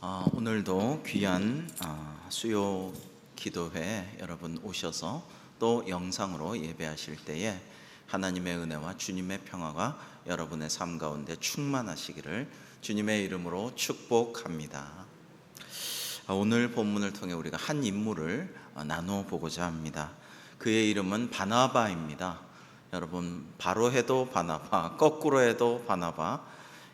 오늘도 귀한 수요 기도회 여러분 오셔서 또 영상으로 예배하실 때에 하나님의 은혜와 주님의 평화가 여러분의 삶 가운데 충만하시기를 주님의 이름으로 축복합니다. 오늘 본문을 통해 우리가 한 인물을 나누어 보고자 합니다. 그의 이름은 바나바입니다. 여러분, 바로 해도 바나바, 거꾸로 해도 바나바,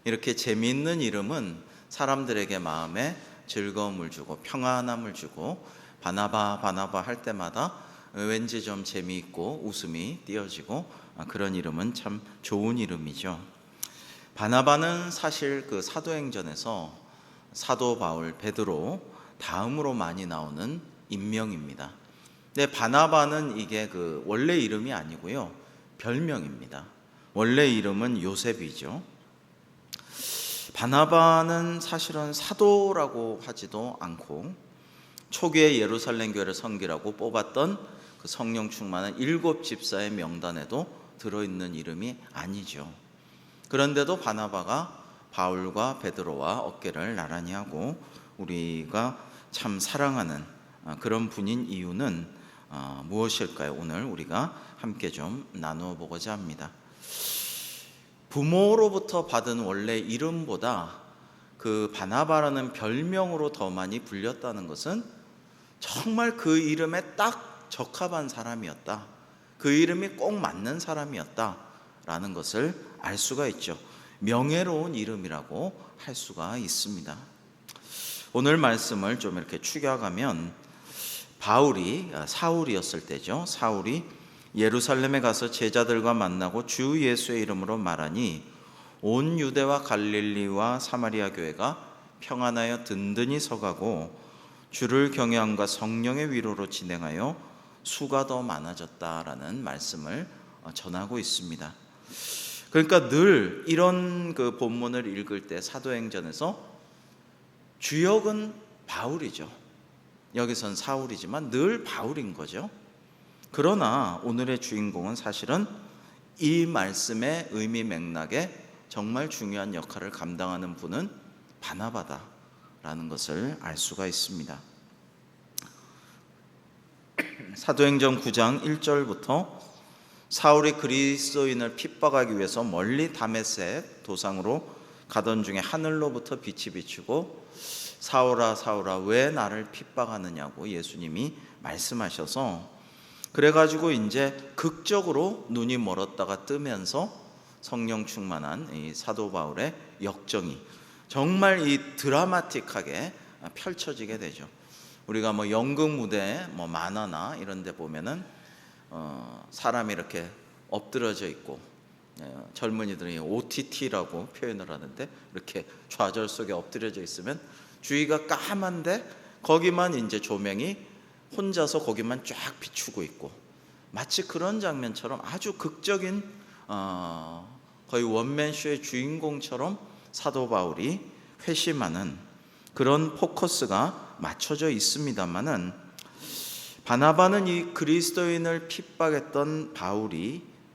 이렇게 재미있는 이름은 사람들에게 마음에 즐거움을 주고 평안함을 주고 바나바 바나바 할 때마다 왠지 좀 재미있고 웃음이 띄어지고 그런 이름은 참 좋은 이름이죠. 바나바는 사실 그 사도행전에서 사도 바울, 베드로 다음으로 많이 나오는 인명입니다. 근데 바나바는 이게 그 원래 이름이 아니고요, 별명입니다. 원래 이름은 요셉이죠. 바나바는 사실은 사도라고 하지도 않고 초기에 예루살렘 교회를 섬기라고 뽑았던 그 성령 충만한 7 집사의 명단에도 들어있는 이름이 아니죠. 그런데도 바나바가 바울과 베드로와 어깨를 나란히 하고 우리가 참 사랑하는 그런 분인 이유는 무엇일까요? 오늘 우리가 함께 좀 나누어 보고자 합니다. 부모로부터 받은 원래 이름보다 그 바나바라는 별명으로 더 많이 불렸다는 것은 정말 그 이름에 딱 적합한 사람이었다, 그 이름이 꼭 맞는 사람이었다라는 것을 알 수가 있죠. 명예로운 이름이라고 할 수가 있습니다. 오늘 말씀을 좀 이렇게 추격하면 바울이 사울이었을 때죠. 사울이 예루살렘에 가서 제자들과 만나고 주 예수의 이름으로 말하니 온 유대와 갈릴리와 사마리아 교회가 평안하여 든든히 서가고 주를 경외함과 성령의 위로로 진행하여 수가 더 많아졌다라는 말씀을 전하고 있습니다. 그러니까 늘 이런 그 본문을 읽을 때 사도행전에서 주역은 바울이죠. 여기선 사울이지만 늘 바울인 거죠. 그러나 오늘의 주인공은 사실은 이 말씀의 의미 맥락에 정말 중요한 역할을 감당하는 분은 바나바다라는 것을 알 수가 있습니다. 사도행전 9장 1절부터 사울이 그리스도인을 핍박하기 위해서 멀리 다메섹 도상으로 가던 중에 하늘로부터 빛이 비추고 사울아 사울아 왜 나를 핍박하느냐고 예수님이 말씀하셔서, 그래가지고 이제 극적으로 눈이 멀었다가 뜨면서 성령 충만한 이 사도 바울의 역정이 정말 이 드라마틱하게 펼쳐지게 되죠. 우리가 뭐 연극 무대, 뭐 만화나 이런 데 보면은 사람이 이렇게 엎드려져 있고, 젊은이들이 OTT라고 표현을 하는데 이렇게 좌절 속에 엎드려져 있으면 주위가 까만데 거기만 이제 조명이 혼자서 거기만 쫙 비추고 있고, 마치 그런 장면처럼 아주 극적인 거의 원맨쇼의 주인공처럼 사도 바울이 회심하는 그런 포커스가 맞춰져 있습니다만은, 바나바는 이 그리스도인을 핍박했던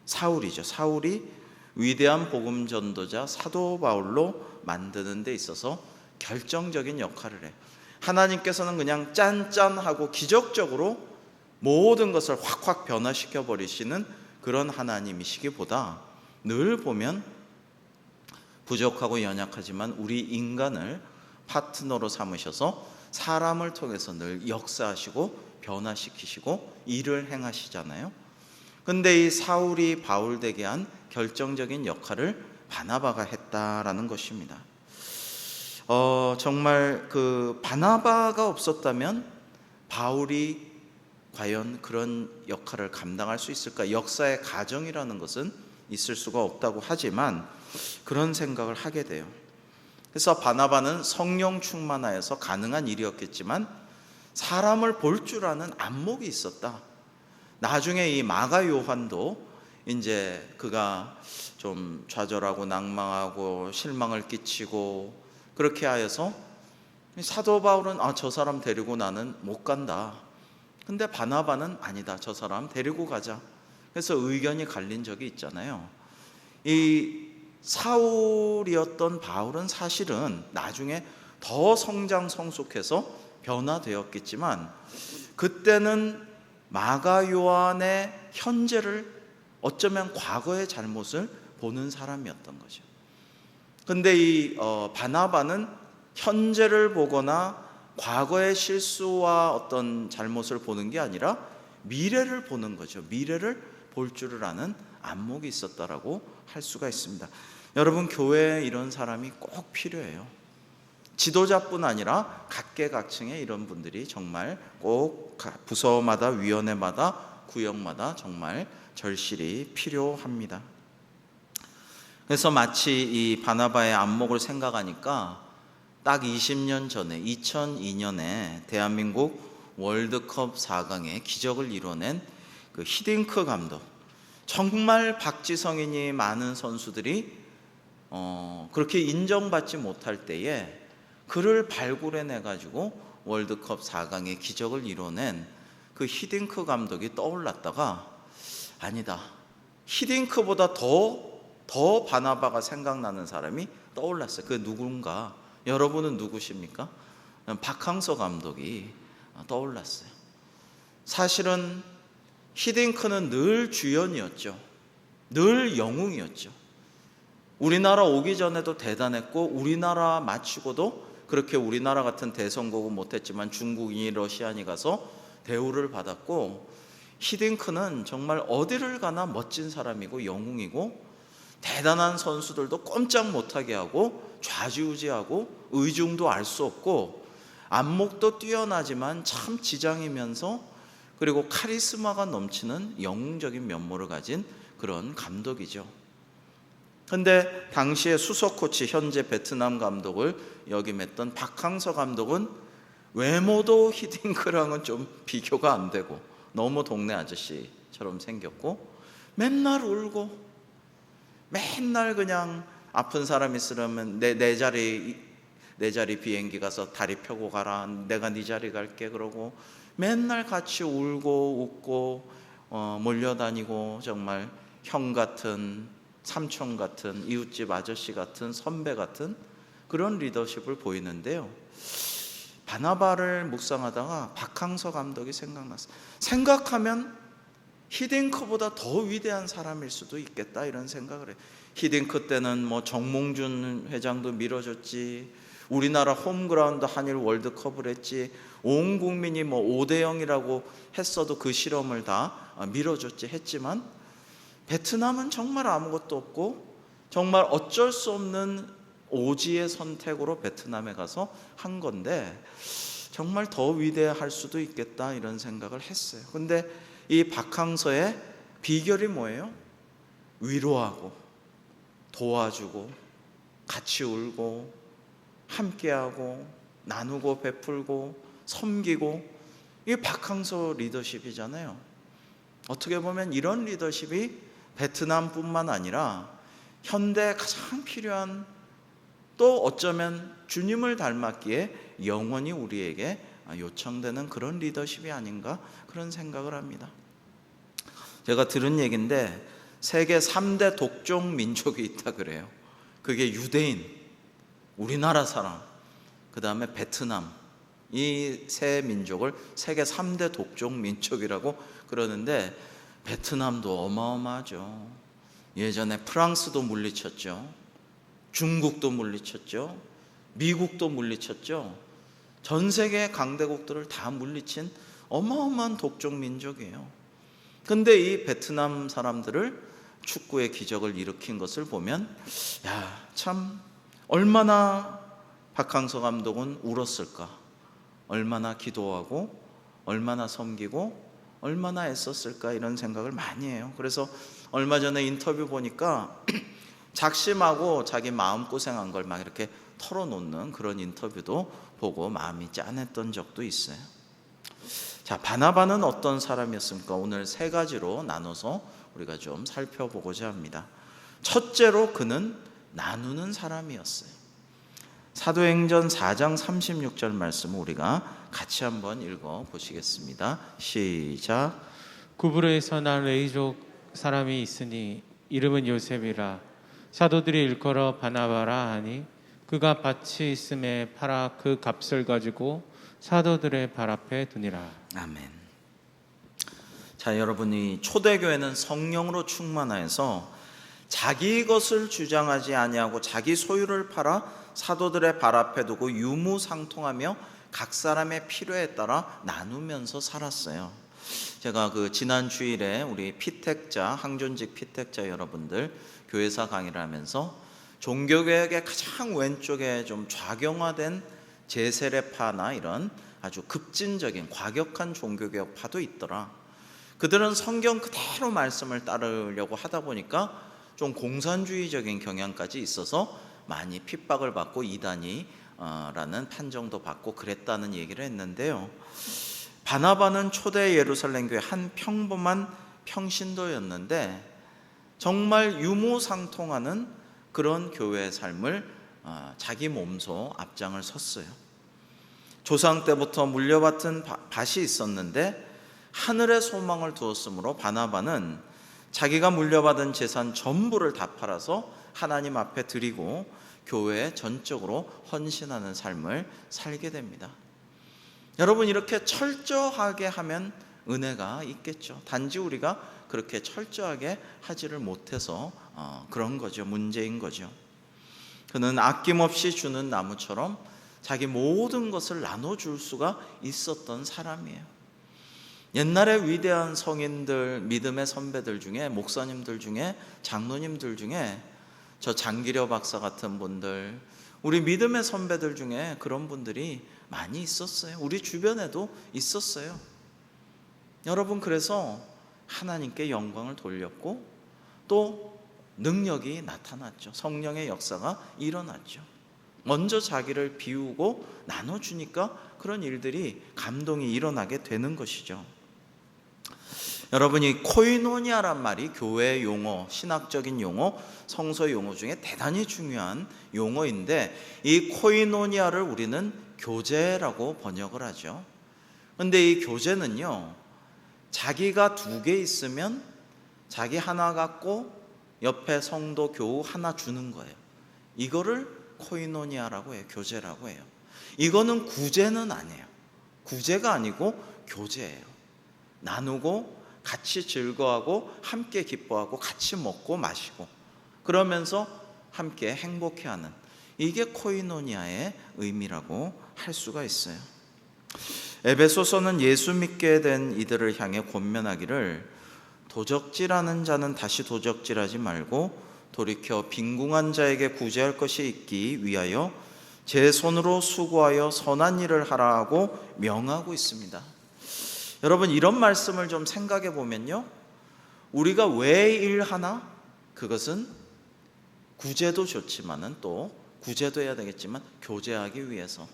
사울이죠. 사울이 위대한 복음 전도자 사도 바울로 만드는 데 있어서 결정적인 역할을 해요. 하나님께서는 그냥 짠짠하고 기적적으로 모든 것을 확확 변화시켜 버리시는 그런 하나님이시기보다 늘 보면 부족하고 연약하지만 우리 인간을 파트너로 삼으셔서 사람을 통해서 늘 역사하시고 변화시키시고 일을 행하시잖아요. 근데 이 사울이 바울 되게 한 결정적인 역할을 바나바가 했다라는 것입니다. 정말 그 바나바가 없었다면 바울이 과연 그런 역할을 감당할 수 있을까? 역사의 가정이라는 것은 있을 수가 없다고 하지만 그런 생각을 하게 돼요. 그래서 바나바는 성령 충만하여서 가능한 일이었겠지만 사람을 볼 줄 아는 안목이 있었다. 나중에 이 마가 요한도 이제 그가 좀 좌절하고 낭망하고 실망을 끼치고 그렇게 하여서 사도 바울은 저 사람 데리고 나는 못 간다. 근데 바나바는 아니다, 저 사람 데리고 가자. 그래서 의견이 갈린 적이 있잖아요. 이 사울이었던 바울은 사실은 나중에 더 성장 성숙해서 변화되었겠지만 그때는 마가 요한의 현재를 어쩌면 과거의 잘못을 보는 사람이었던 거죠. 근데 이 바나바는 현재를 보거나 과거의 실수와 어떤 잘못을 보는 게 아니라 미래를 보는 거죠. 미래를 볼 줄을 아는 안목이 있었다라고 할 수가 있습니다. 여러분, 교회에 이런 사람이 꼭 필요해요. 지도자뿐 아니라 각계각층의 이런 분들이 정말 꼭 부서마다, 위원회마다, 구역마다 정말 절실히 필요합니다. 그래서 마치 이 바나바의 안목을 생각하니까 딱 20년 전에 2002년에 대한민국 월드컵 4강의 기적을 이뤄낸 그 히딩크 감독, 정말 박지성이니 많은 선수들이 그렇게 인정받지 못할 때에 그를 발굴해내 가지고 월드컵 4강의 기적을 이뤄낸 그 히딩크 감독이 떠올랐다가 아니다, 히딩크보다 더 바나바가 생각나는 사람이 떠올랐어요. 그 누군가, 여러분은 누구십니까? 박항서 감독이 떠올랐어요. 사실은 히딩크는 늘 주연이었죠. 늘 영웅이었죠. 우리나라 오기 전에도 대단했고 우리나라 마치고도 그렇게 우리나라 같은 대선거국 못했지만 중국인이 러시아인이 가서 대우를 받았고, 히딩크는 정말 어디를 가나 멋진 사람이고 영웅이고 대단한 선수들도 꼼짝 못하게 하고 좌지우지하고 의중도 알 수 없고 안목도 뛰어나지만 참 지장이면서 그리고 카리스마가 넘치는 영웅적인 면모를 가진 그런 감독이죠. 근데 당시에 수석 코치, 현재 베트남 감독을 역임했던 박항서 감독은 외모도 히딩크랑은 좀 비교가 안 되고 너무 동네 아저씨처럼 생겼고 맨날 울고 맨날 그냥 아픈 사람 있으려면 내 자리 비행기 가서 다리 펴고 가라, 내가 네 자리 갈게 그러고 맨날 같이 울고 웃고 몰려다니고 정말 형 같은, 삼촌 같은, 이웃집 아저씨 같은, 선배 같은 그런 리더십을 보이는데요. 바나바를 묵상하다가 박항서 감독이 생각났어요. 생각하면 히딩크보다 더 위대한 사람일 수도 있겠다 이런 생각을 해요. 히딩크 때는 뭐 정몽준 회장도 밀어줬지, 우리나라 홈그라운드 한일 월드컵을 했지, 온 국민이 뭐 5대0이라고 했어도 그 실험을 다 밀어줬지 했지만 베트남은 정말 아무것도 없고 정말 어쩔 수 없는 오지의 선택으로 베트남에 가서 한 건데 정말 더 위대할 수도 있겠다 이런 생각을 했어요. 근데 이 박항서의 비결이 뭐예요? 위로하고 도와주고 같이 울고 함께하고 나누고 베풀고 섬기고, 이게 박항서 리더십이잖아요. 어떻게 보면 이런 리더십이 베트남뿐만 아니라 현대에 가장 필요한, 또 어쩌면 주님을 닮았기에 영원히 우리에게 요청되는 그런 리더십이 아닌가 그런 생각을 합니다. 제가 들은 얘기인데 세계 3대 독종 민족이 있다 그래요. 그게 유대인, 우리나라 사람, 그 다음에 베트남, 이 세 민족을 세계 3대 독종 민족이라고 그러는데 베트남도 어마어마하죠. 예전에 프랑스도 물리쳤죠. 중국도 물리쳤죠. 미국도 물리쳤죠. 전 세계 강대국들을 다 물리친 어마어마한 독종 민족이에요. 근데 이 베트남 사람들을 축구의 기적을 일으킨 것을 보면 참 얼마나 박항서 감독은 울었을까, 얼마나 기도하고 얼마나 섬기고 얼마나 애썼을까 이런 생각을 많이 해요. 그래서 얼마 전에 인터뷰 보니까 작심하고 자기 마음고생한 걸 막 이렇게 털어놓는 그런 인터뷰도 보고 마음이 짠했던 적도 있어요. 자, 바나바는 어떤 사람이었습니까? 오늘 세 가지로 나눠서 우리가 좀 살펴보고자 합니다. 첫째로 그는 나누는 사람이었어요. 사도행전 4장 36절 말씀을 우리가 같이 한번 읽어보시겠습니다. 시작. 구브로에서 난 레이족 사람이 있으니 이름은 요셉이라, 사도들이 일컬어 바나바라 하니 그가 밭이 있음에 팔아 그 값을 가지고 사도들의 발 앞에 두니라. 아멘. 자, 여러분이 초대교회는 성령으로 충만하여서 자기 것을 주장하지 아니하고 자기 소유를 팔아 사도들의 발 앞에 두고 유무상통하며 각 사람의 필요에 따라 나누면서 살았어요. 제가 그 지난 주일에 우리 피택자, 항존직 피택자 여러분들 교회사 강의를 하면서 종교개혁의 가장 왼쪽에 좀 좌경화된 제세례파나 이런 아주 급진적인 과격한 종교개혁파도 있더라. 그들은 성경 그대로 말씀을 따르려고 하다 보니까 좀 공산주의적인 경향까지 있어서 많이 핍박을 받고 이단이라는 판정도 받고 그랬다는 얘기를 했는데요. 바나바는 초대 예루살렘 교회 한 평범한 평신도였는데 정말 유무상통하는 그런 교회의 삶을 자기 몸소 앞장을 섰어요. 조상 때부터 물려받은 밭이 있었는데 하늘의 소망을 두었으므로 바나바는 자기가 물려받은 재산 전부를 다 팔아서 하나님 앞에 드리고 교회에 전적으로 헌신하는 삶을 살게 됩니다. 여러분, 이렇게 철저하게 하면 은혜가 있겠죠. 단지 우리가 그렇게 철저하게 하지를 못해서 그런 거죠. 문제인 거죠. 그는 아낌없이 주는 나무처럼 자기 모든 것을 나눠줄 수가 있었던 사람이에요. 옛날에 위대한 성인들, 믿음의 선배들 중에, 목사님들 중에, 장로님들 중에 저 장기려 박사 같은 분들, 우리 믿음의 선배들 중에 그런 분들이 많이 있었어요. 우리 주변에도 있었어요. 여러분, 그래서 하나님께 영광을 돌렸고 또 능력이 나타났죠. 성령의 역사가 일어났죠. 먼저 자기를 비우고 나눠주니까 그런 일들이 감동이 일어나게 되는 것이죠. 여러분, 이 코이노니아란 말이 교회 용어, 신학적인 용어, 성서 용어 중에 대단히 중요한 용어인데 이 코이노니아를 우리는 교제라고 번역을 하죠. 그런데 이 교제는요, 자기가 2개 있으면 자기 하나 갖고 옆에 성도 교우 하나 주는 거예요. 이거를 코이노니아라고 해요. 교제라고 해요. 이거는 구제는 아니에요. 구제가 아니고 교제예요. 나누고 같이 즐거워하고 함께 기뻐하고 같이 먹고 마시고 그러면서 함께 행복해하는, 이게 코이노니아의 의미라고 할 수가 있어요. 에베소서는 예수 믿게 된 이들을 향해 권면하기를 도적질하는 자는 다시 도적질하지 말고 돌이켜 빈궁한 자에게 구제할 것이 있기 위하여 제 손으로 수고하여 선한 일을 하라 하고 명하고 있습니다. 여러분, 이런 말씀을 좀 생각해 보면요, 우리가 왜 일하나? 그것은 구제도 좋지만은 또 구제도 해야 되겠지만 교제하기 위해서,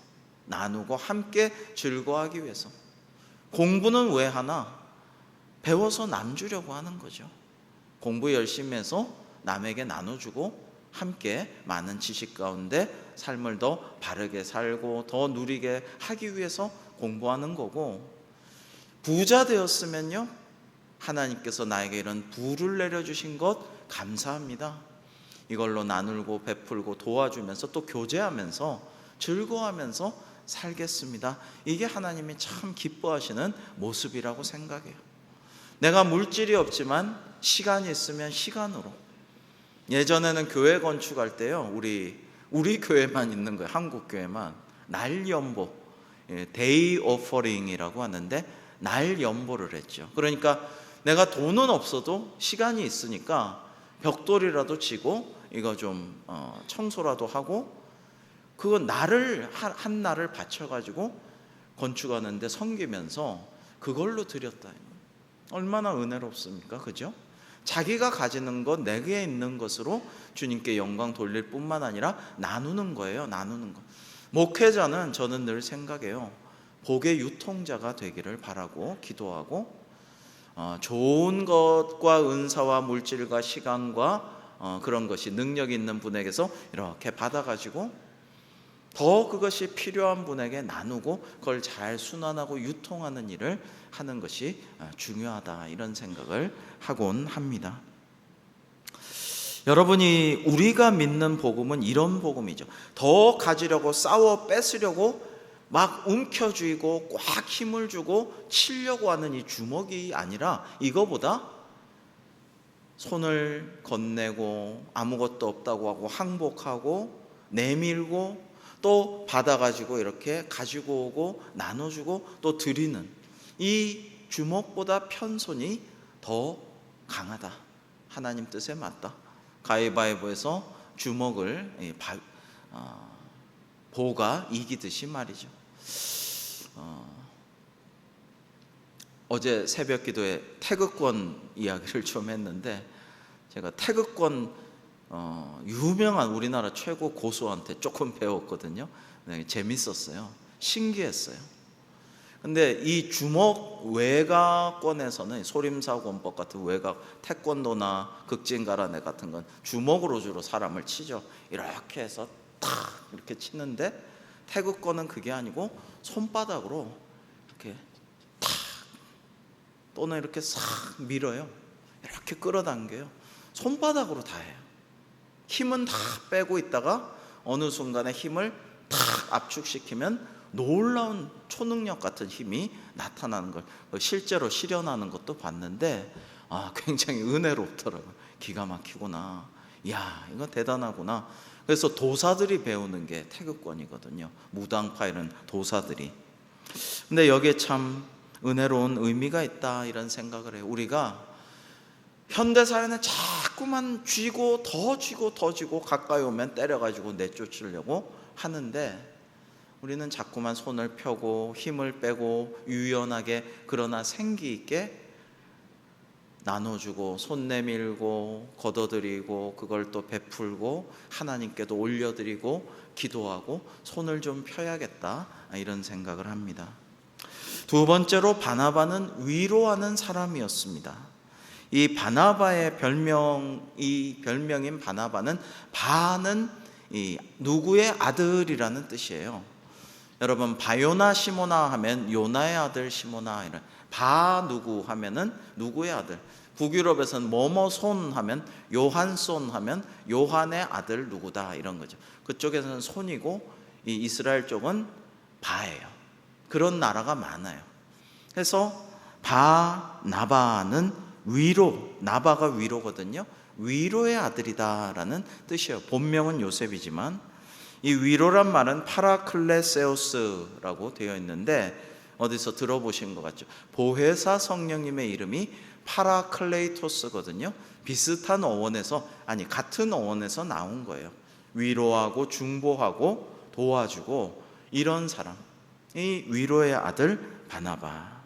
나누고 함께 즐거워하기 위해서. 공부는 왜 하나? 배워서 남 주려고 하는 거죠. 공부 열심히 해서 남에게 나눠주고 함께 많은 지식 가운데 삶을 더 바르게 살고 더 누리게 하기 위해서 공부하는 거고, 부자 되었으면요, 하나님께서 나에게 이런 부를 내려주신 것 감사합니다. 이걸로 나누고 베풀고 도와주면서 또 교제하면서 즐거워하면서 살겠습니다. 이게 하나님이 참 기뻐하시는 모습이라고 생각해요. 내가 물질이 없지만 시간이 있으면 시간으로. 예전에는 교회 건축할 때요, 우리 교회만 있는 거예요. 한국 교회만 날 연보, 데이 오퍼링이라고 하는데 날 연보를 했죠. 그러니까 내가 돈은 없어도 시간이 있으니까 벽돌이라도 치고 이거 좀 청소라도 하고 그거 한 날을 바쳐가지고 건축하는데 섬기면서 그걸로 드렸다. 얼마나 은혜롭습니까? 그죠? 자기가 가지는 것, 내게 있는 것으로 주님께 영광 돌릴 뿐만 아니라 나누는 거예요. 나누는 거. 목회자는 저는 늘 생각해요. 복의 유통자가 되기를 바라고 기도하고, 좋은 것과 은사와 물질과 시간과 그런 것이 능력 있는 분에게서 이렇게 받아가지고 더 그것이 필요한 분에게 나누고 그걸 잘 순환하고 유통하는 일을 하는 것이 중요하다, 이런 생각을 하곤 합니다. 여러분이 우리가 믿는 복음은 이런 복음이죠. 더 가지려고 싸워 뺏으려고 막 움켜쥐고 꽉 힘을 주고 치려고 하는 이 주먹이 아니라 이거보다 손을 건네고 아무것도 없다고 하고 항복하고 내밀고 또 받아가지고 이렇게 가지고 오고 나눠주고 또 드리는 이 주먹보다 편손이 더 강하다. 하나님 뜻에 맞다. 가위바위보에서 주먹을 보가 이기듯이 말이죠. 어제 새벽 기도에 태극권 이야기를 좀 했는데 제가 태극권 유명한 우리나라 최고 고수한테 조금 배웠거든요. 네, 재밌었어요. 신기했어요. 근데 이 주먹 외곽권에서는 소림사권법 같은 외곽 태권도나 극진가라네 같은 건 주먹으로 주로 사람을 치죠. 이렇게 해서 탁 이렇게 치는데 태극권은 그게 아니고 손바닥으로 이렇게 탁 또는 이렇게 싹 밀어요. 이렇게 끌어당겨요. 손바닥으로 다 해요. 힘은 다 빼고 있다가 어느 순간에 힘을 탁 압축시키면 놀라운 초능력 같은 힘이 나타나는 걸 실제로 실현하는 것도 봤는데 굉장히 은혜롭더라고요. 기가 막히구나. 이야, 이거 대단하구나. 그래서 도사들이 배우는 게 태극권이거든요. 무당파 이런 도사들이. 근데 여기에 참 은혜로운 의미가 있다 이런 생각을 해요. 우리가 현대사회는 자꾸만 쥐고 더 쥐고 더 쥐고 가까이 오면 때려가지고 내쫓으려고 하는데 우리는 자꾸만 손을 펴고 힘을 빼고 유연하게 그러나 생기 있게 나눠주고 손 내밀고 걷어들이고 그걸 또 베풀고 하나님께도 올려드리고 기도하고 손을 좀 펴야겠다 이런 생각을 합니다. 두 번째로 바나바는 위로하는 사람이었습니다. 이 바나바의 별명인 바나바는 바는 이 누구의 아들이라는 뜻이에요. 여러분 바요나 시모나 하면 요나의 아들 시모나 이런 바 누구 하면은 누구의 아들. 북유럽에서는 뭐뭐손 하면 요한손 하면 요한의 아들 누구다 이런 거죠. 그쪽에서는 손이고 이 이스라엘 쪽은 바예요. 그런 나라가 많아요. 그래서 바나바는 위로, 나바가 위로거든요. 위로의 아들이다라는 뜻이에요. 본명은 요셉이지만 이 위로란 말은 파라클레세우스라고 되어 있는데 어디서 들어보신 것 같죠? 보혜사 성령님의 이름이 파라클레이토스거든요. 비슷한 어원에서 같은 어원에서 나온 거예요. 위로하고 중보하고 도와주고 이런 사람, 이 위로의 아들 바나바.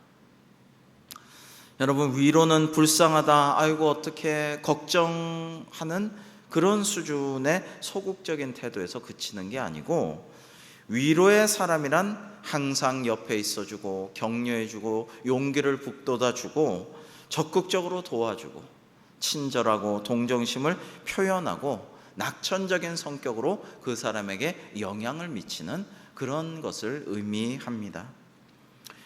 여러분 위로는 불쌍하다, 아이고 어떻게 걱정하는 그런 수준의 소극적인 태도에서 그치는 게 아니고 위로의 사람이란 항상 옆에 있어주고 격려해주고 용기를 북돋아주고 적극적으로 도와주고 친절하고 동정심을 표현하고 낙천적인 성격으로 그 사람에게 영향을 미치는 그런 것을 의미합니다.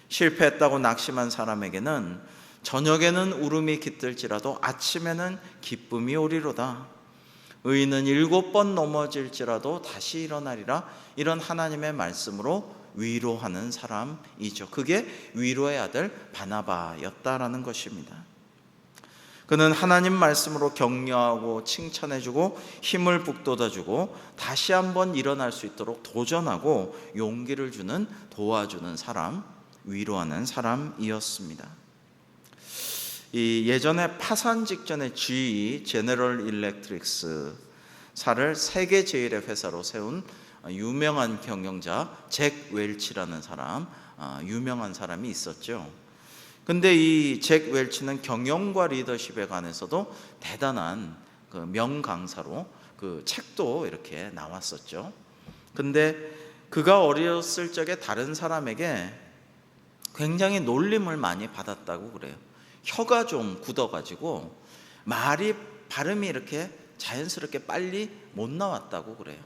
실패했다고 낙심한 사람에게는 저녁에는 울음이 깃들지라도 아침에는 기쁨이 오리로다. 의인은 7번 넘어질지라도 다시 일어나리라. 이런 하나님의 말씀으로 위로하는 사람이죠. 그게 위로의 아들 바나바였다라는 것입니다. 그는 하나님 말씀으로 격려하고 칭찬해주고 힘을 북돋아주고 다시 한번 일어날 수 있도록 도전하고 용기를 주는 도와주는 사람, 위로하는 사람이었습니다. 이 예전에 파산 직전에 GE 제너럴 일렉트릭스사를 세계 제일의 회사로 세운 유명한 경영자 잭 웰치라는 사람, 유명한 사람이 있었죠. 근데 이 잭 웰치는 경영과 리더십에 관해서도 대단한 그 명강사로 그 책도 이렇게 나왔었죠. 근데 그가 어렸을 적에 다른 사람에게 굉장히 놀림을 많이 받았다고 그래요. 혀가 좀 굳어가지고 발음이 이렇게 자연스럽게 빨리 못 나왔다고 그래요.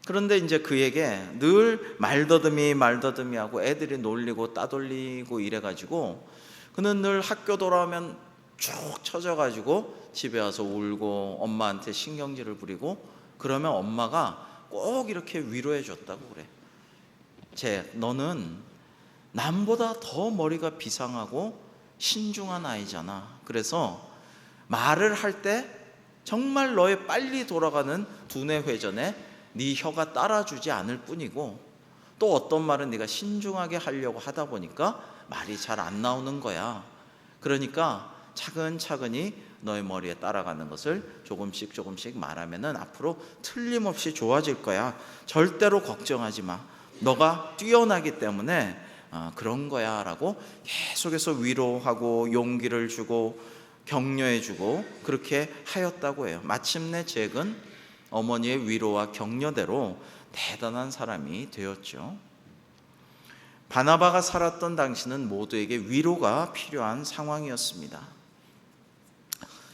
그런데 이제 그에게 늘 말더듬이 하고 애들이 놀리고 따돌리고 이래가지고 그는 늘 학교 돌아오면 쭉 처져가지고 집에 와서 울고 엄마한테 신경질을 부리고 그러면 엄마가 꼭 이렇게 위로해 줬다고 그래. 너는 남보다 더 머리가 비상하고 신중한 아이잖아. 그래서 말을 할 때 정말 너의 빨리 돌아가는 두뇌 회전에 네 혀가 따라주지 않을 뿐이고, 또 어떤 말은 네가 신중하게 하려고 하다 보니까 말이 잘 안 나오는 거야. 그러니까 차근차근히 너의 머리에 따라가는 것을 조금씩 말하면은 앞으로 틀림없이 좋아질 거야. 절대로 걱정하지 마. 너가 뛰어나기 때문에 그런 거야 라고 계속해서 위로하고 용기를 주고 격려해 주고 그렇게 하였다고 해요. 마침내 잭은 어머니의 위로와 격려대로 대단한 사람이 되었죠. 바나바가 살았던 당시는 모두에게 위로가 필요한 상황이었습니다.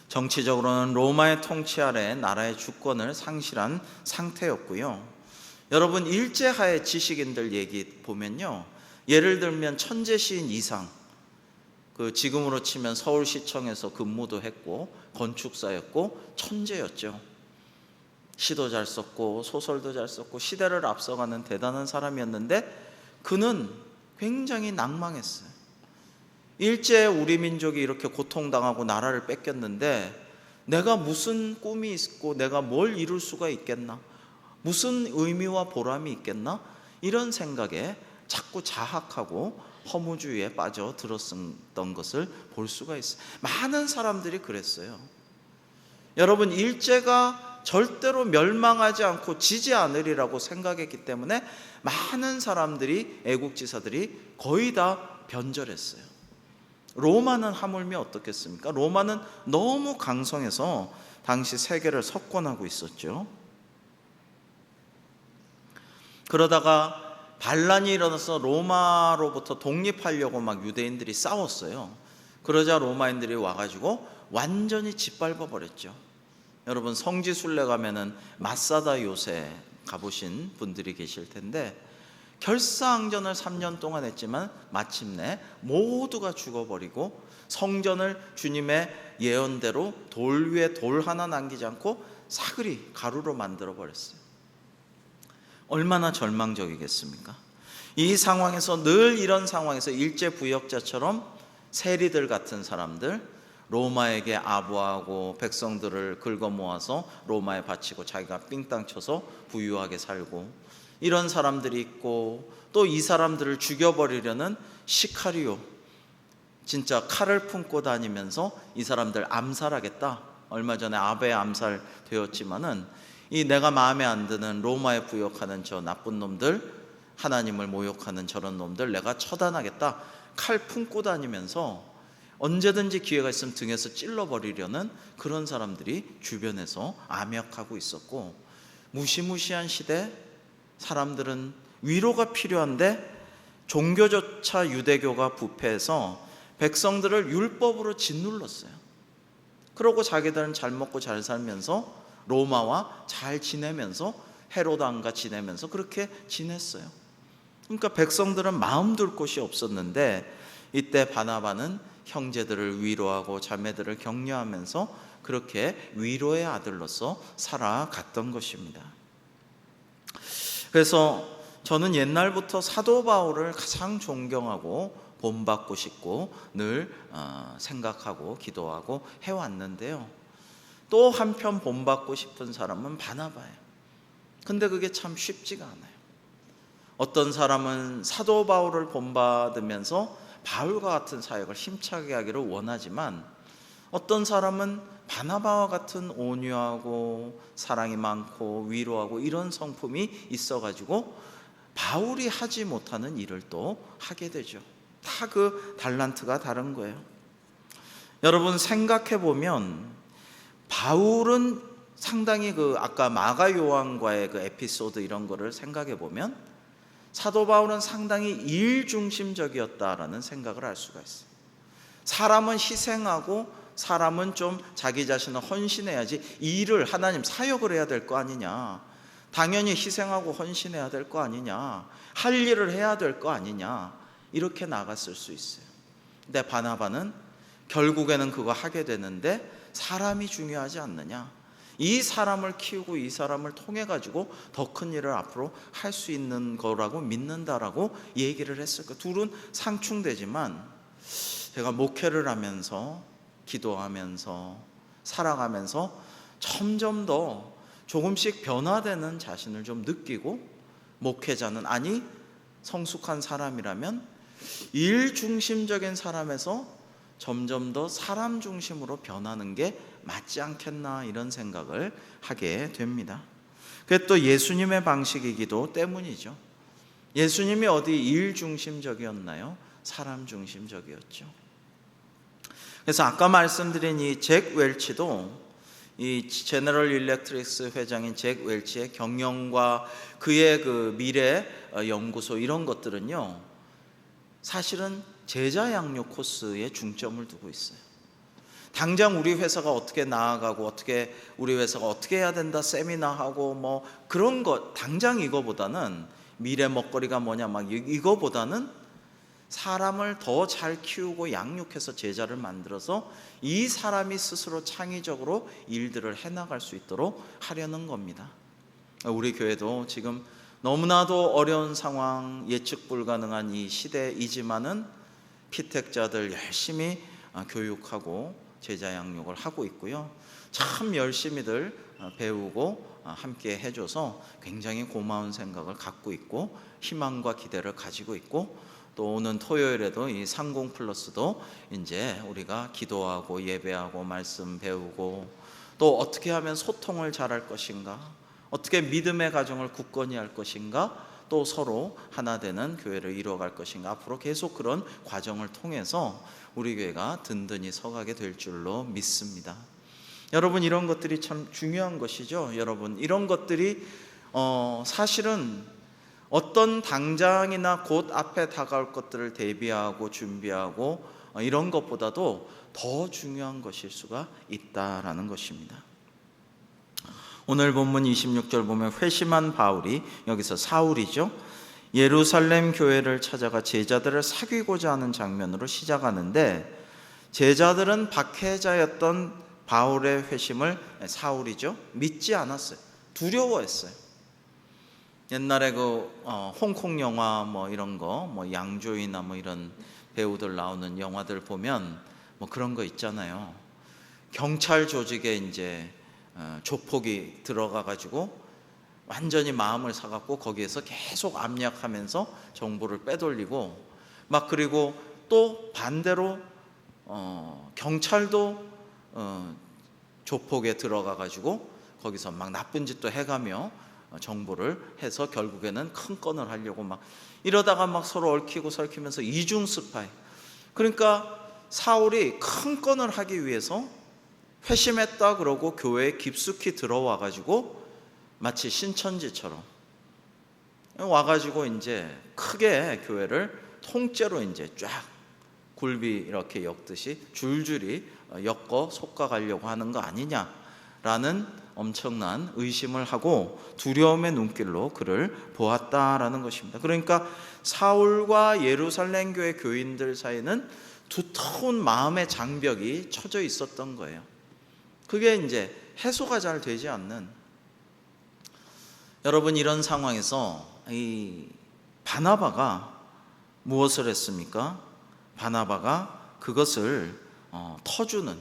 정치적으로는 로마의 통치 아래 나라의 주권을 상실한 상태였고요. 여러분, 일제하에 지식인들 얘기 보면요, 예를 들면 천재 시인 이상, 지금으로 치면 서울시청에서 근무도 했고 건축사였고 천재였죠. 시도 잘 썼고 소설도 잘 썼고 시대를 앞서가는 대단한 사람이었는데 그는 굉장히 낭망했어요. 일제 우리 민족이 이렇게 고통당하고 나라를 뺏겼는데 내가 무슨 꿈이 있고 내가 뭘 이룰 수가 있겠나? 무슨 의미와 보람이 있겠나? 이런 생각에 자꾸 자학하고 허무주의에 빠져들었던 것을 볼 수가 있어요. 많은 사람들이 그랬어요. 여러분, 일제가 절대로 멸망하지 않고 지지 않으리라고 생각했기 때문에 많은 사람들이, 애국지사들이 거의 다 변절했어요. 로마는 하물며 어떻겠습니까? 로마는 너무 강성해서 당시 세계를 석권하고 있었죠. 그러다가 반란이 일어나서 로마로부터 독립하려고 막 유대인들이 싸웠어요. 그러자 로마인들이 와가지고 완전히 짓밟아 버렸죠. 여러분, 성지순례 가면은 마사다 요새 가보신 분들이 계실 텐데 결사항전을 3년 동안 했지만 마침내 모두가 죽어버리고 성전을 주님의 예언대로 돌 위에 돌 하나 남기지 않고 사그리 가루로 만들어 버렸어요. 얼마나 절망적이겠습니까? 이 상황에서, 늘 이런 상황에서 일제 부역자처럼 세리들 같은 사람들, 로마에게 아부하고 백성들을 긁어 모아서 로마에 바치고 자기가 삥땅 쳐서 부유하게 살고, 이런 사람들이 있고, 또 이 사람들을 죽여버리려는 시카리오, 진짜 칼을 품고 다니면서 이 사람들 암살하겠다. 얼마 전에 아베 암살 되었지만은 이 내가 마음에 안 드는 로마에 부역하는 저 나쁜 놈들, 하나님을 모욕하는 저런 놈들 내가 처단하겠다. 칼 품고 다니면서 언제든지 기회가 있으면 등에서 찔러버리려는 그런 사람들이 주변에서 암약하고 있었고, 무시무시한 시대, 사람들은 위로가 필요한데 종교조차 유대교가 부패해서 백성들을 율법으로 짓눌렀어요. 그러고 자기들은 잘 먹고 잘 살면서 로마와 잘 지내면서 헤로드 왕과 지내면서 그렇게 지냈어요. 그러니까 백성들은 마음 둘 곳이 없었는데 이때 바나바는 형제들을 위로하고 자매들을 격려하면서 그렇게 위로의 아들로서 살아갔던 것입니다. 그래서 저는 옛날부터 사도 바울을 가장 존경하고 본받고 싶고 늘 생각하고 기도하고 해왔는데요, 또 한편 본받고 싶은 사람은 바나바예요. 근데 그게 참 쉽지가 않아요. 어떤 사람은 사도 바울을 본받으면서 바울과 같은 사역을 힘차게 하기를 원하지만, 어떤 사람은 바나바와 같은 온유하고 사랑이 많고 위로하고 이런 성품이 있어가지고 바울이 하지 못하는 일을 또 하게 되죠. 다 그 달란트가 다른 거예요. 여러분, 생각해보면 바울은 상당히 아까 마가 요한과의 에피소드 이런 거를 생각해 보면 사도 바울은 상당히 일 중심적이었다라는 생각을 할 수가 있어요. 사람은 희생하고 사람은 좀 자기 자신을 헌신해야지, 일을 하나님 사역을 해야 될 거 아니냐, 당연히 희생하고 헌신해야 될 거 아니냐, 할 일을 해야 될 거 아니냐, 이렇게 나갔을 수 있어요. 근데 바나바는 결국에는 그거 하게 되는데 사람이 중요하지 않느냐? 이 사람을 키우고 이 사람을 통해 가지고 더 큰 일을 앞으로 할 수 있는 거라고 믿는다라고 얘기를 했을 거예요. 둘은 상충되지만 제가 목회를 하면서 기도하면서 살아가면서 점점 더 조금씩 변화되는 자신을 좀 느끼고, 목회자는 아니 성숙한 사람이라면 일 중심적인 사람에서 점점 더 사람 중심으로 변하는 게 맞지 않겠나, 이런 생각을 하게 됩니다. 그게 또 예수님의 방식이기도 때문이죠. 예수님이 어디 일 중심적이었나요? 사람 중심적이었죠. 그래서 아까 말씀드린 이 잭 웰치도, 이 제너럴 일렉트릭스 회장인 잭 웰치의 경영과 그의 그 미래 연구소, 이런 것들은요, 사실은 제자 양육 코스에 중점을 두고 있어요. 당장 우리 회사가 어떻게 나아가고 어떻게 우리 회사가 어떻게 해야 된다 세미나하고 뭐 그런 것, 당장 이거보다는 미래 먹거리가 뭐냐 막 이거보다는 사람을 더 잘 키우고 양육해서 제자를 만들어서 이 사람이 스스로 창의적으로 일들을 해나갈 수 있도록 하려는 겁니다. 우리 교회도 지금 너무나도 어려운 상황, 예측 불가능한 이 시대이지만은 피택자들 열심히 교육하고 제자 양육을 하고 있고요. 참 열심히들 배우고 함께 해줘서 굉장히 고마운 생각을 갖고 있고, 희망과 기대를 가지고 있고, 또 오는 토요일에도 이 상공 플러스도 이제 우리가 기도하고 예배하고 말씀 배우고, 또 어떻게 하면 소통을 잘할 것인가, 어떻게 믿음의 가정을 굳건히 할 것인가, 또 서로 하나 되는 교회를 이루어갈 것인가, 앞으로 계속 그런 과정을 통해서 우리 교회가 든든히 서가게 될 줄로 믿습니다. 여러분, 이런 것들이 참 중요한 것이죠. 여러분, 이런 것들이 사실은 어떤 당장이나 곧 앞에 다가올 것들을 대비하고 준비하고 이런 것보다도 더 중요한 것일 수가 있다라는 것입니다. 오늘 본문 26절 보면 회심한 바울이, 여기서 사울이죠, 예루살렘 교회를 찾아가 제자들을 사귀고자 하는 장면으로 시작하는데, 제자들은 박해자였던 바울의 회심을 사울이죠, 믿지 않았어요. 두려워했어요. 옛날에 그 홍콩 영화 뭐 이런 거, 뭐 양조위나 뭐 이런 배우들 나오는 영화들 보면 뭐 그런 거 있잖아요. 경찰 조직에 이제 조폭이 들어가 가지고 완전히 마음을 사갖고 거기에서 계속 압력하면서 정보를 빼돌리고 막, 그리고 또 반대로 경찰도 조폭에 들어가 가지고 거기서 막 나쁜 짓도 해가며 정보를 해서 결국에는 큰 건을 하려고 막 이러다가 막 서로 얽히고 설키면서 이중 스파이. 그러니까 사울이 큰 건을 하기 위해서 회심했다 그러고 교회에 깊숙이 들어와 가지고 마치 신천지처럼 와가지고 이제 크게 교회를 통째로 이제 쫙 굴비 이렇게 엮듯이 줄줄이 엮어 솎아가려고 하는 거 아니냐라는 엄청난 의심을 하고 두려움의 눈길로 그를 보았다라는 것입니다. 그러니까 사울과 예루살렘 교회 교인들 사이는 두터운 마음의 장벽이 쳐져 있었던 거예요. 그게 이제 해소가 잘 되지 않는, 여러분, 이런 상황에서 이 바나바가 무엇을 했습니까? 바나바가 그것을 터주는,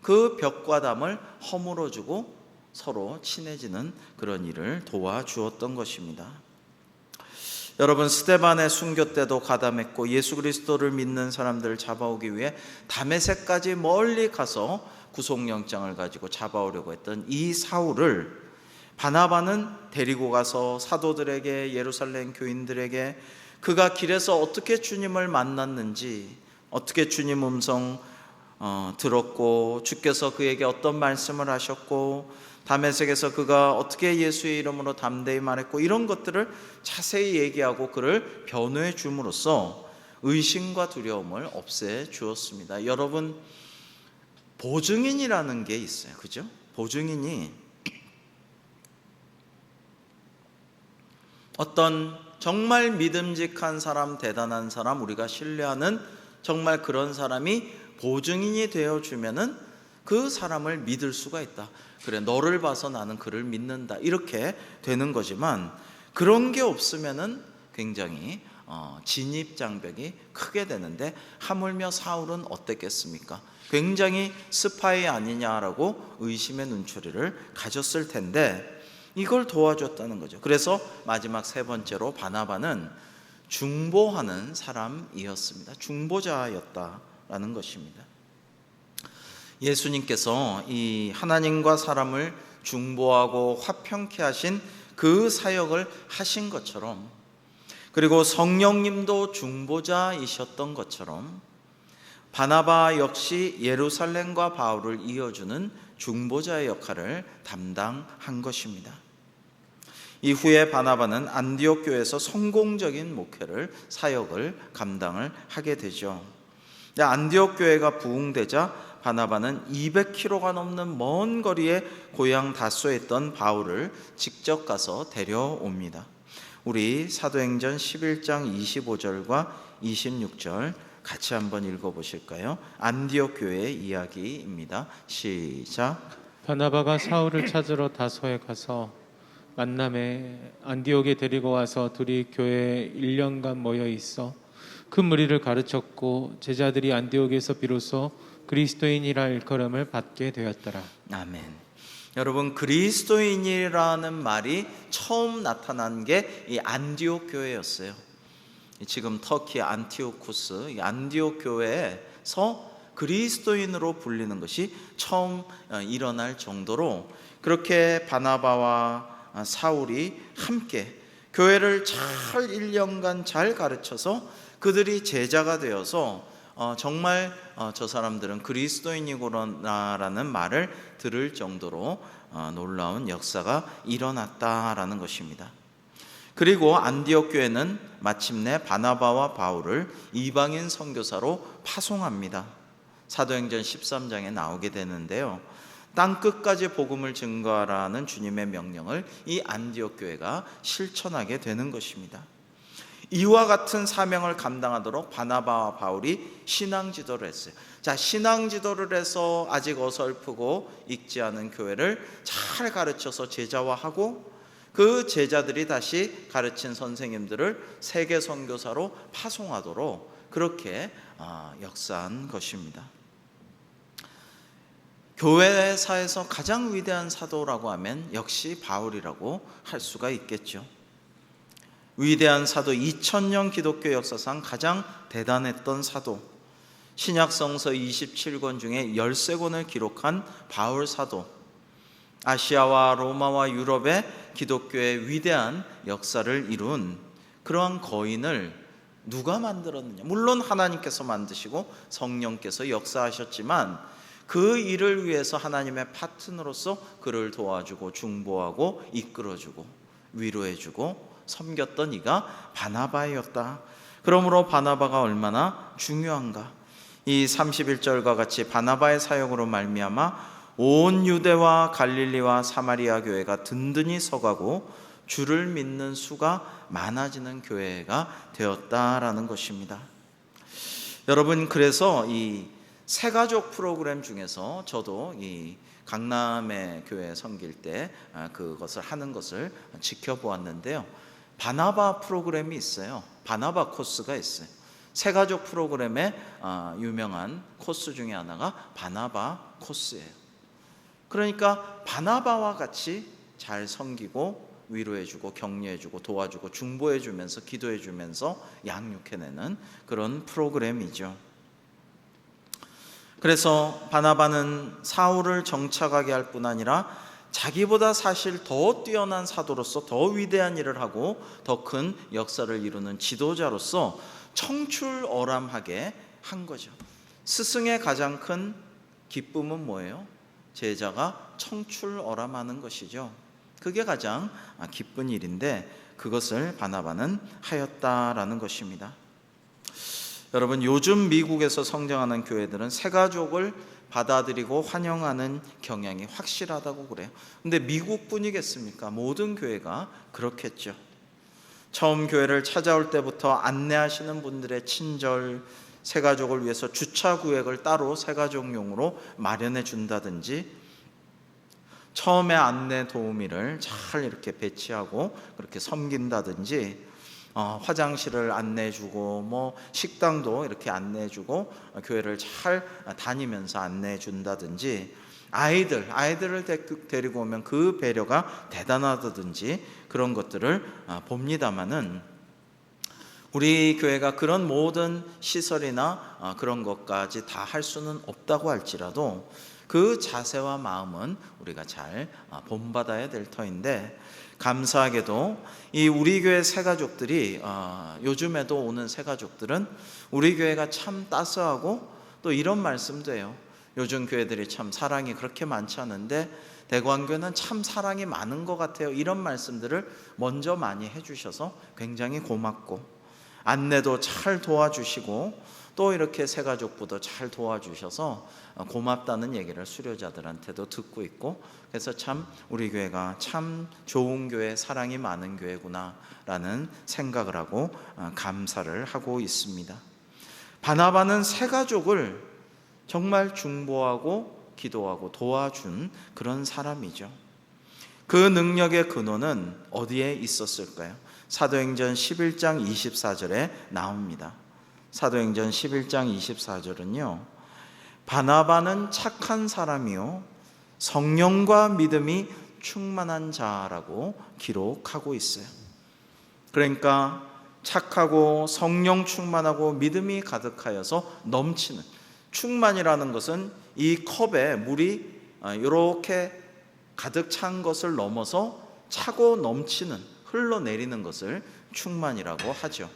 그 벽과 담을 허물어주고 서로 친해지는 그런 일을 도와주었던 것입니다. 여러분, 스데반의 순교 때도 가담했고 예수 그리스도를 믿는 사람들을 잡아오기 위해 다메섹까지 멀리 가서 구속영장을 가지고 잡아오려고 했던 이 사울을 바나바는 데리고 가서 사도들에게, 예루살렘 교인들에게 그가 길에서 어떻게 주님을 만났는지, 어떻게 주님 음성 들었고 주께서 그에게 어떤 말씀을 하셨고 다메섹에서 그가 어떻게 예수의 이름으로 담대히 말했고, 이런 것들을 자세히 얘기하고 그를 변호해 줌으로써 의심과 두려움을 없애 주었습니다. 여러분, 보증인이라는 게 있어요. 그죠? 보증인이 어떤 정말 믿음직한 사람, 대단한 사람, 우리가 신뢰하는 정말 그런 사람이 보증인이 되어주면은 그 사람을 믿을 수가 있다. 그래, 너를 봐서 나는 그를 믿는다. 이렇게 되는 거지만 그런 게 없으면은 굉장히 진입장벽이 크게 되는데, 하물며 사울은 어땠겠습니까? 굉장히 스파이 아니냐라고 의심의 눈초리를 가졌을 텐데 이걸 도와줬다는 거죠. 그래서 마지막 세 번째로 바나바는 중보하는 사람이었습니다. 중보자였다라는 것입니다. 예수님께서 이 하나님과 사람을 중보하고 화평케 하신 그 사역을 하신 것처럼, 그리고 성령님도 중보자이셨던 것처럼 바나바 역시 예루살렘과 바울을 이어주는 중보자의 역할을 담당한 것입니다. 이후에 바나바는 안디옥 교회에서 성공적인 목회를, 사역을 감당을 하게 되죠. 안디옥 교회가 부흥되자 바나바는 200km가 넘는 먼 거리에 고향 다소에 있던 바울을 직접 가서 데려옵니다. 우리 사도행전 11장 25절과 26절 같이 한번 읽어보실까요? 안디옥 교회의 이야기입니다. 시작. 바나바가 사울을 찾으러 다소에 가서 만남에 안디옥에 데리고 와서 둘이 교회에 1년간 모여 있어 그 무리를 가르쳤고, 제자들이 안디옥에서 비로소 그리스도인이라 일컬음을 받게 되었더라. 아멘. 여러분, 그리스도인이라는 말이 처음 나타난 게 이 안디옥 교회였어요. 지금 터키 안티오쿠스, 이 안디옥 교회에서 그리스도인으로 불리는 것이 처음 일어날 정도로, 그렇게 바나바와 사울이 함께 교회를 잘 1년간 잘 가르쳐서 그들이 제자가 되어서 정말 저 사람들은 그리스도인이구나라는 말을 들을 정도로 놀라운 역사가 일어났다라는 것입니다. 그리고 안디옥 교회는 마침내 바나바와 바울을 이방인 선교사로 파송합니다. 사도행전 13장에 나오게 되는데요, 땅끝까지 복음을 증거하라는 주님의 명령을 이 안디옥 교회가 실천하게 되는 것입니다. 이와 같은 사명을 감당하도록 바나바와 바울이 신앙 지도를 했어요. 자, 신앙 지도를 해서 아직 어설프고 익지 않은 교회를 잘 가르쳐서 제자화하고, 그 제자들이 다시 가르친 선생님들을 세계 선교사로 파송하도록 그렇게 역사한 것입니다. 교회사에서 가장 위대한 사도라고 하면 역시 바울이라고 할 수가 있겠죠. 위대한 사도, 2000년 기독교 역사상 가장 대단했던 사도, 신약성서 27권 중에 13권을 기록한 바울 사도, 아시아와 로마와 유럽의 기독교의 위대한 역사를 이룬 그러한 거인을 누가 만들었느냐? 물론 하나님께서 만드시고 성령께서 역사하셨지만 그 일을 위해서 하나님의 파트너로서 그를 도와주고 중보하고 이끌어주고 위로해주고 섬겼던 이가 바나바였다. 그러므로 바나바가 얼마나 중요한가? 이 31절과 같이 바나바의 사역으로 말미암아 온 유대와 갈릴리와 사마리아 교회가 든든히 서가고 주를 믿는 수가 많아지는 교회가 되었다라는 것입니다. 여러분, 그래서 이 새가족 프로그램 중에서 저도 이 강남의 교회 섬길 때 그것을 하는 것을 지켜보았는데요, 바나바 프로그램이 있어요. 바나바 코스가 있어요. 새가족 프로그램의 유명한 코스 중에 하나가 바나바 코스예요. 그러니까 바나바와 같이 잘 섬기고 위로해주고 격려해주고 도와주고 중보해주면서 기도해주면서 양육해내는 그런 프로그램이죠. 그래서 바나바는 사울을 정착하게 할 뿐 아니라 자기보다 사실 더 뛰어난 사도로서 더 위대한 일을 하고 더 큰 역사를 이루는 지도자로서 청출어람하게 한 거죠. 스승의 가장 큰 기쁨은 뭐예요? 제자가 청출어람하는 것이죠. 그게 가장 기쁜 일인데 그것을 바나바는 하였다라는 것입니다. 여러분, 요즘 미국에서 성장하는 교회들은 새가족을 받아들이고 환영하는 경향이 확실하다고 그래요. 근데 미국뿐이겠습니까? 모든 교회가 그렇겠죠. 처음 교회를 찾아올 때부터 안내하시는 분들의 친절, 새가족을 위해서 주차 구역을 따로 새가족용으로 마련해 준다든지, 처음에 안내 도우미를 잘 이렇게 배치하고 그렇게 섬긴다든지, 화장실을 안내해주고 뭐 식당도 이렇게 안내해주고 교회를 잘 다니면서 안내해준다든지, 아이들을 데리고 오면 그 배려가 대단하다든지 그런 것들을 봅니다마는, 우리 교회가 그런 모든 시설이나 그런 것까지 다 할 수는 없다고 할지라도 그 자세와 마음은 우리가 잘 본받아야 될 터인데, 감사하게도 이 우리 교회 새가족들이, 요즘에도 오는 새가족들은 우리 교회가 참 따스하고, 또 이런 말씀도 해요. 요즘 교회들이 참 사랑이 그렇게 많지 않은데 대구한교회는 참 사랑이 많은 것 같아요. 이런 말씀들을 먼저 많이 해주셔서 굉장히 고맙고, 안내도 잘 도와주시고, 또 이렇게 새가족부도 잘 도와주셔서 고맙다는 얘기를 수료자들한테도 듣고 있고, 그래서 참 우리 교회가 참 좋은 교회, 사랑이 많은 교회구나 라는 생각을 하고 감사를 하고 있습니다. 바나바는 새가족을 정말 중보하고 기도하고 도와준 그런 사람이죠. 그 능력의 근원은 어디에 있었을까요? 사도행전 11장 24절에 나옵니다. 사도행전 11장 24절은요, 바나바는 착한 사람이요 성령과 믿음이 충만한 자라고 기록하고 있어요. 그러니까 착하고 성령 충만하고 믿음이 가득하여서 넘치는, 충만이라는 것은 이 컵에 물이 이렇게 가득 찬 것을 넘어서 차고 넘치는, 흘러내리는 것을 충만이라고 하죠.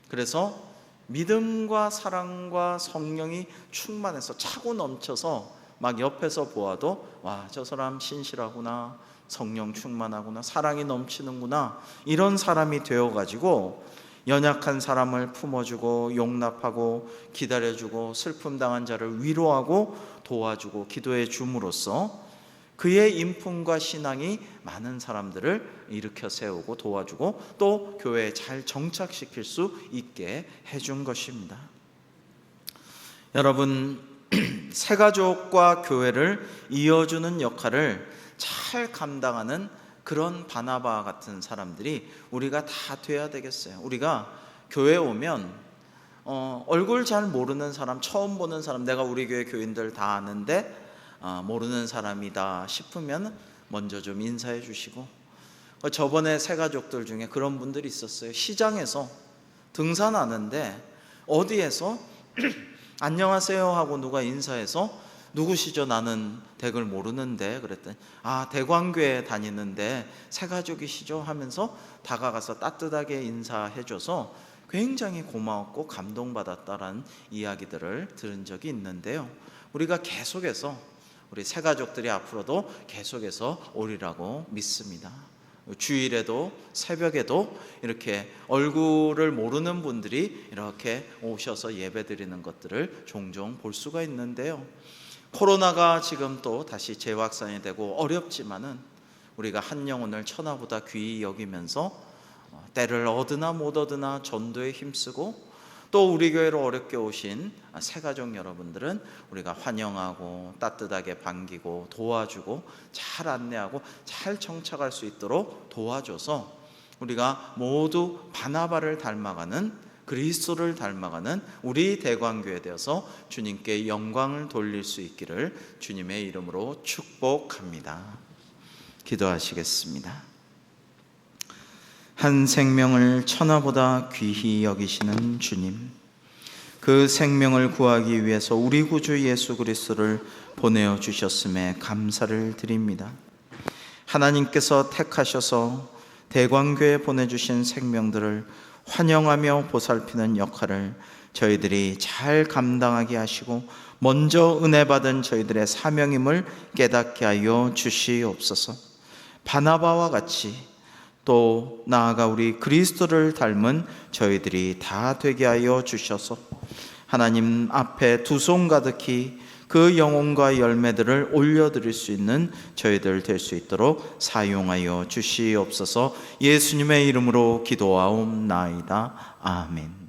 그래서 믿음과 사랑과 성령이 충만해서 차고 넘쳐서 막 옆에서 보아도 와, 저 사람 신실하구나, 성령 충만하구나, 사랑이 넘치는구나, 이런 사람이 되어가지고 연약한 사람을 품어주고 용납하고 기다려주고 슬픔 당한 자를 위로하고 도와주고 기도해 줌으로써 그의 인품과 신앙이 많은 사람들을 일으켜 세우고 도와주고 또 교회에 잘 정착시킬 수 있게 해준 것입니다. 여러분, 새가족과 교회를 이어주는 역할을 잘 감당하는 그런 바나바 같은 사람들이 우리가 다 돼야 되겠어요. 우리가 교회에 오면 얼굴 잘 모르는 사람, 처음 보는 사람, 내가 우리 교회 교인들 다 아는데 모르는 사람이다 싶으면 먼저 좀 인사해 주시고, 저번에 새가족들 중에 그런 분들이 있었어요. 시장에서 등산하는데 어디에서 안녕하세요 하고 누가 인사해서 누구시죠? 나는 댁을 모르는데 그랬더니 대광교회 다니는데 새가족이시죠? 하면서 다가가서 따뜻하게 인사해줘서 굉장히 고마웠고 감동받았다라는 이야기들을 들은 적이 있는데요. 우리가 계속해서 우리 새가족들이 앞으로도 계속해서 오리라고 믿습니다. 주일에도 새벽에도 이렇게 얼굴을 모르는 분들이 이렇게 오셔서 예배드리는 것들을 종종 볼 수가 있는데요. 코로나가 지금 또 다시 재확산이 되고 어렵지만은 우리가 한 영혼을 천하보다 귀히 여기면서 때를 얻으나 못 얻으나 전도에 힘쓰고, 또 우리 교회로 어렵게 오신 새가족 여러분들은 우리가 환영하고 따뜻하게 반기고 도와주고 잘 안내하고 잘 정착할 수 있도록 도와줘서 우리가 모두 바나바를 닮아가는, 그리스도를 닮아가는 우리 대광교회 되어서 주님께 영광을 돌릴 수 있기를 주님의 이름으로 축복합니다. 기도하시겠습니다. 한 생명을 천하보다 귀히 여기시는 주님, 그 생명을 구하기 위해서 우리 구주 예수 그리스도를 보내어 주셨음에 감사를 드립니다. 하나님께서 택하셔서 대광교회에 보내주신 생명들을 환영하며 보살피는 역할을 저희들이 잘 감당하게 하시고 먼저 은혜 받은 저희들의 사명임을 깨닫게 하여 주시옵소서. 바나바와 같이 또 나아가 우리 그리스도를 닮은 저희들이 다 되게 하여 주셔서 하나님 앞에 두 손 가득히 그 영혼과 열매들을 올려드릴 수 있는 저희들 될 수 있도록 사용하여 주시옵소서. 예수님의 이름으로 기도하옵나이다. 아멘.